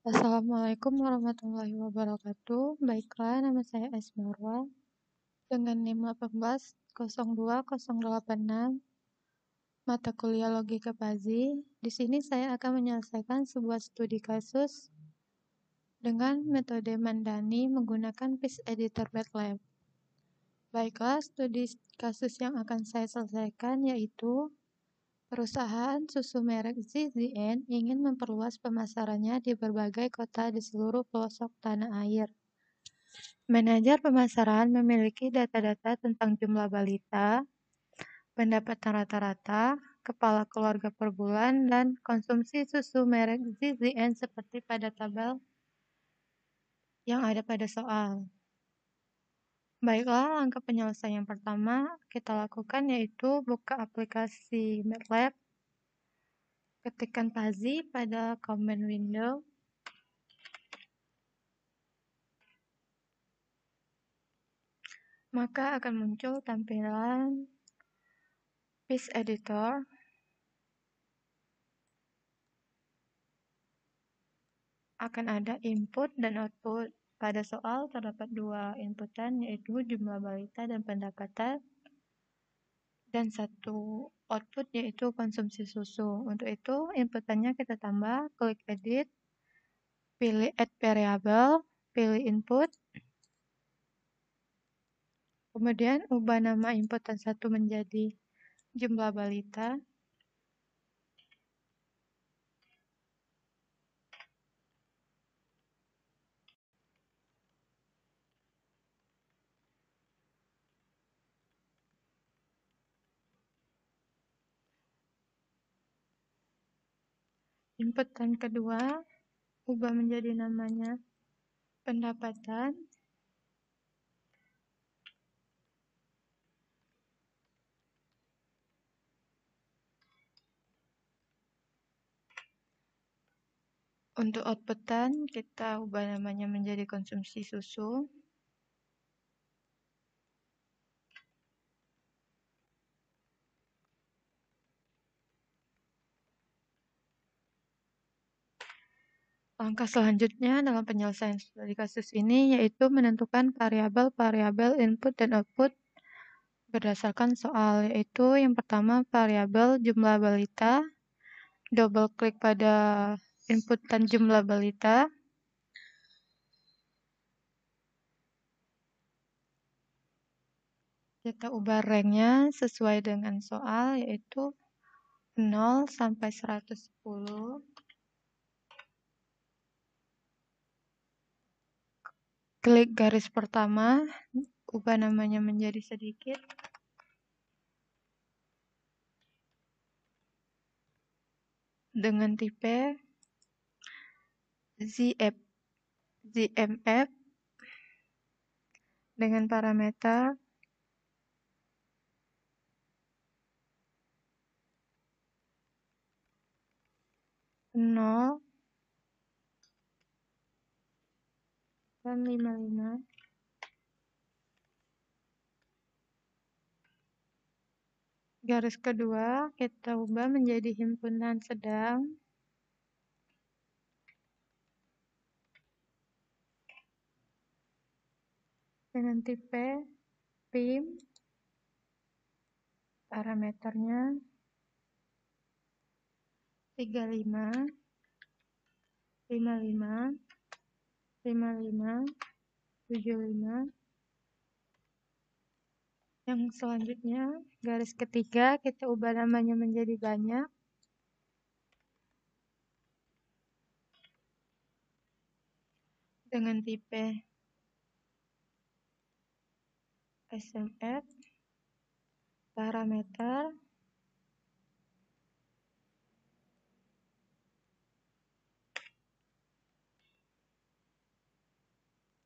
Assalamualaikum warahmatullahi wabarakatuh. Baiklah, nama saya Asmarwa dengan NIM 1802086 mata kuliah Logika Pazi. Di sini saya akan menyelesaikan sebuah studi kasus dengan metode Mandani menggunakan Piece Editor MATLAB. Baiklah, studi kasus yang akan saya selesaikan yaitu perusahaan susu merek ZZN ingin memperluas pemasarannya di berbagai kota di seluruh pelosok tanah air. Manajer pemasaran memiliki data-data tentang jumlah balita, pendapatan rata-rata, kepala keluarga per bulan, dan konsumsi susu merek ZZN seperti pada tabel yang ada pada soal. Baiklah, langkah penyelesaian yang pertama kita lakukan yaitu buka aplikasi MATLAB, ketikkan Pazi pada command window, maka akan muncul tampilan Piece Editor. Akan ada input dan output. Pada soal terdapat dua inputan yaitu jumlah balita dan pendapatan, dan satu output yaitu konsumsi susu. Untuk itu inputannya kita tambah, klik edit, pilih add variable, pilih input, kemudian ubah nama inputan satu menjadi jumlah balita. Inputan kedua ubah menjadi namanya pendapatan. Untuk outputan kita ubah namanya menjadi konsumsi susu. Langkah selanjutnya dalam penyelesaian studi kasus ini yaitu menentukan variabel-variabel input dan output berdasarkan soal, yaitu yang pertama variabel jumlah balita, double klik pada inputan jumlah balita, kita ubah ranknya sesuai dengan soal yaitu 0 sampai 110. Klik garis pertama, ubah namanya menjadi sedikit. Dengan tipe ZMF dengan parameter 0 dan 55. Garis kedua kita ubah menjadi himpunan sedang. Dengan tipe PIM, parameternya 35, 55, 55, 75. Yang selanjutnya, garis ketiga kita ubah namanya menjadi banyak. Dengan tipe SMF, parameter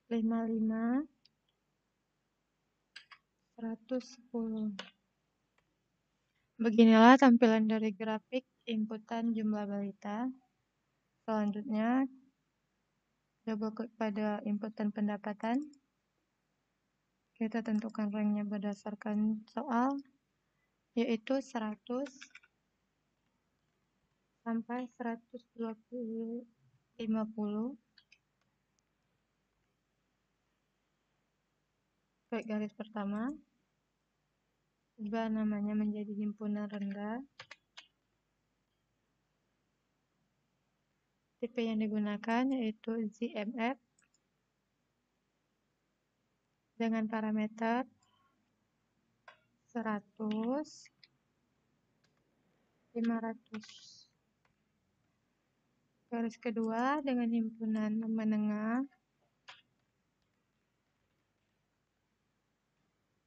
55, 110. Beginilah tampilan dari grafik inputan jumlah balita. Selanjutnya, double klik pada inputan pendapatan. Kita tentukan ranknya berdasarkan soal, yaitu 100 sampai 120. 50, klik garis pertama, ubah namanya menjadi himpunan rendah. Tipe yang digunakan yaitu ZMF dengan parameter 100, 500. Garis kedua dengan himpunan menengah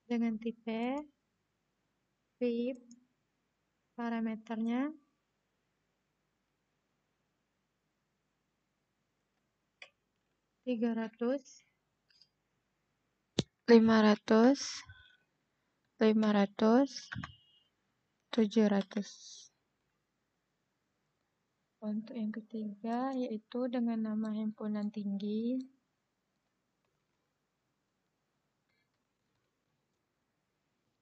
dengan tipe VIP, parameternya 300, 500, 500, 700. Untuk yang ketiga yaitu dengan nama himpunan tinggi.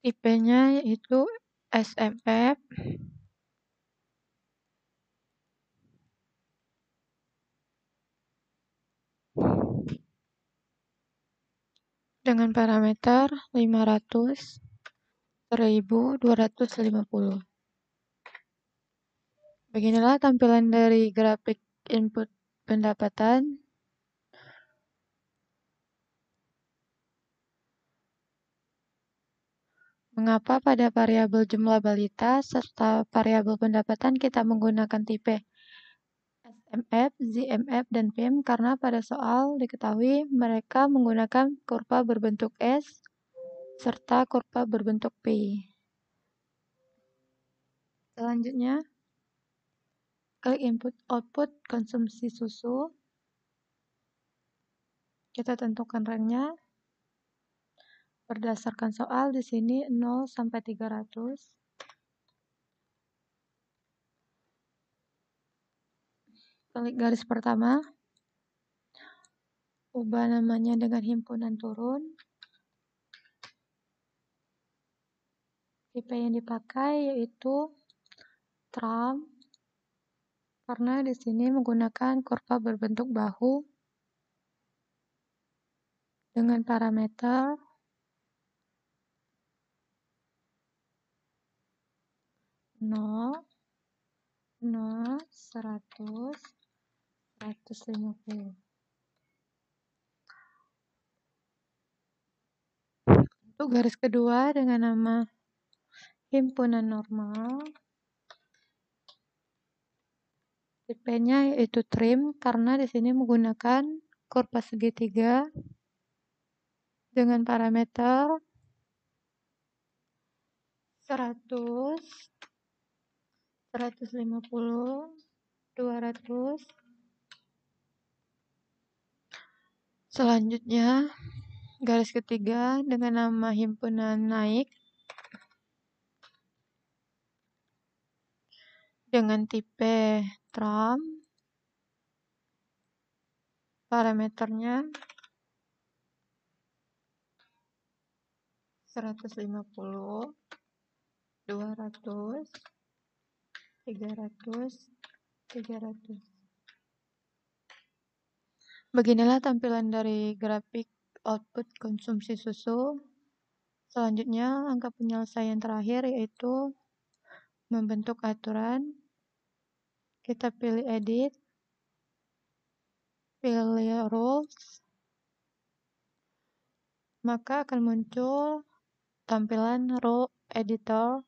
Tipenya yaitu SMF dengan parameter 500, 1250. Beginilah tampilan dari grafik input pendapatan. Mengapa pada variabel jumlah balita serta variabel pendapatan kita menggunakan tipe SMF, ZMF, dan PIM? Karena pada soal diketahui mereka menggunakan kurva berbentuk S serta kurva berbentuk P. Selanjutnya, klik input output konsumsi susu. Kita tentukan rangnya. Berdasarkan soal di sini 0 sampai 300. Klik garis pertama. Ubah namanya dengan himpunan turun. Tipe yang dipakai yaitu Trump karena di sini menggunakan kurva berbentuk bahu dengan parameter 0, 0, 100, 150. Untuk garis kedua dengan nama himpunan normal. Tipenya yaitu trim karena di sini menggunakan kurva segitiga dengan parameter 100, 150, 200. Selanjutnya, garis ketiga dengan nama himpunan naik dengan tipe Trump, parameternya 150, 200, 300, 300. Beginilah tampilan dari grafik output konsumsi susu. Selanjutnya, angka penyelesaian terakhir yaitu membentuk aturan. Kita pilih edit, pilih rules, maka akan muncul tampilan rule editor.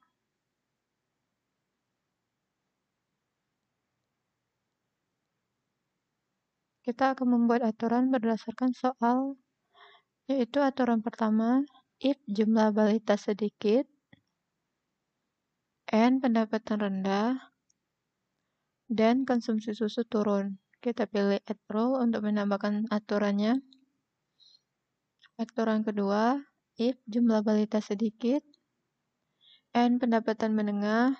Kita akan membuat aturan berdasarkan soal, yaitu aturan pertama, if jumlah balita sedikit, N pendapatan rendah, dan konsumsi susu turun. Kita pilih add rule untuk menambahkan aturannya. Aturan kedua, if jumlah balita sedikit, N pendapatan menengah,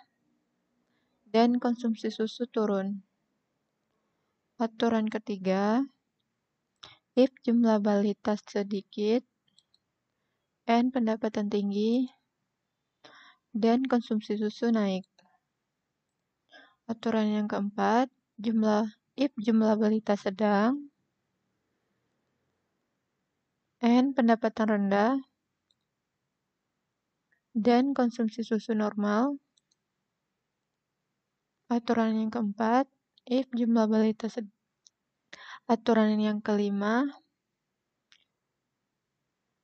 dan konsumsi susu turun. Aturan ketiga, if jumlah balita sedikit, N pendapatan tinggi, dan konsumsi susu naik. Aturan yang keempat, jumlah if jumlah balita sedang, and pendapatan rendah, dan konsumsi susu normal. Aturan yang keempat, if jumlah balita sedang. Aturan yang kelima,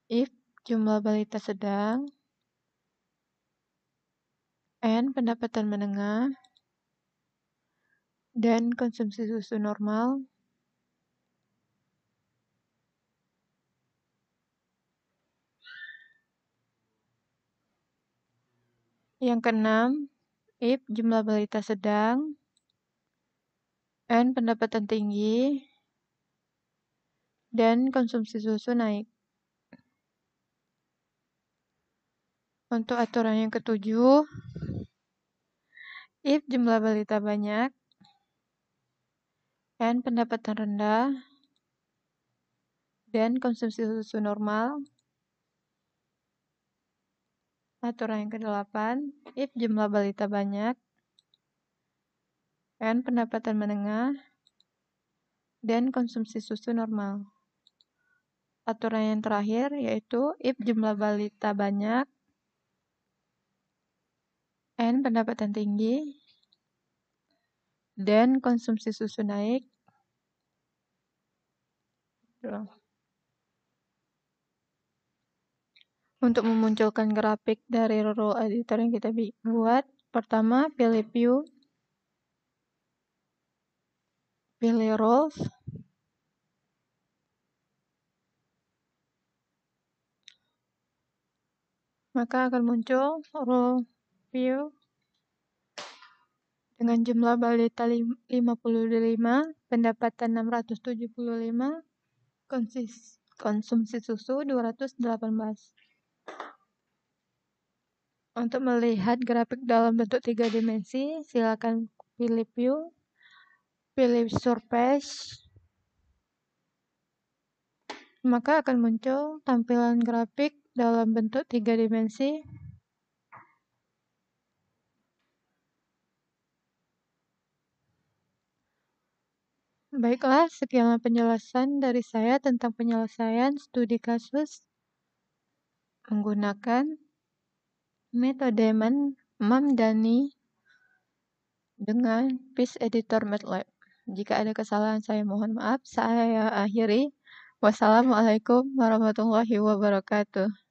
if jumlah balita sedang, and pendapatan menengah, dan konsumsi susu normal. Yang keenam, if jumlah balita sedang, and pendapatan tinggi, dan konsumsi susu naik. Untuk aturan yang ketujuh, if jumlah balita banyak, and pendapatan rendah, dan konsumsi susu normal. Aturan yang ke-8, if jumlah balita banyak, and pendapatan menengah, dan konsumsi susu normal. Aturan yang terakhir yaitu if jumlah balita banyak, and pendapatan tinggi, dan konsumsi susu naik. Untuk memunculkan grafik dari row editor yang kita buat, pertama pilih view, pilih rows, maka akan muncul row view dengan jumlah balita 55, pendapatan 675, konsumsi susu 218. Untuk melihat grafik dalam bentuk 3 dimensi, silakan pilih view, pilih surface, maka akan muncul tampilan grafik dalam bentuk 3 dimensi. Baiklah, sekian penjelasan dari saya tentang penyelesaian studi kasus menggunakan metode Mamdani dengan PIS Editor MATLAB. Jika ada kesalahan saya mohon maaf. Saya akhiri. Wassalamualaikum warahmatullahi wabarakatuh.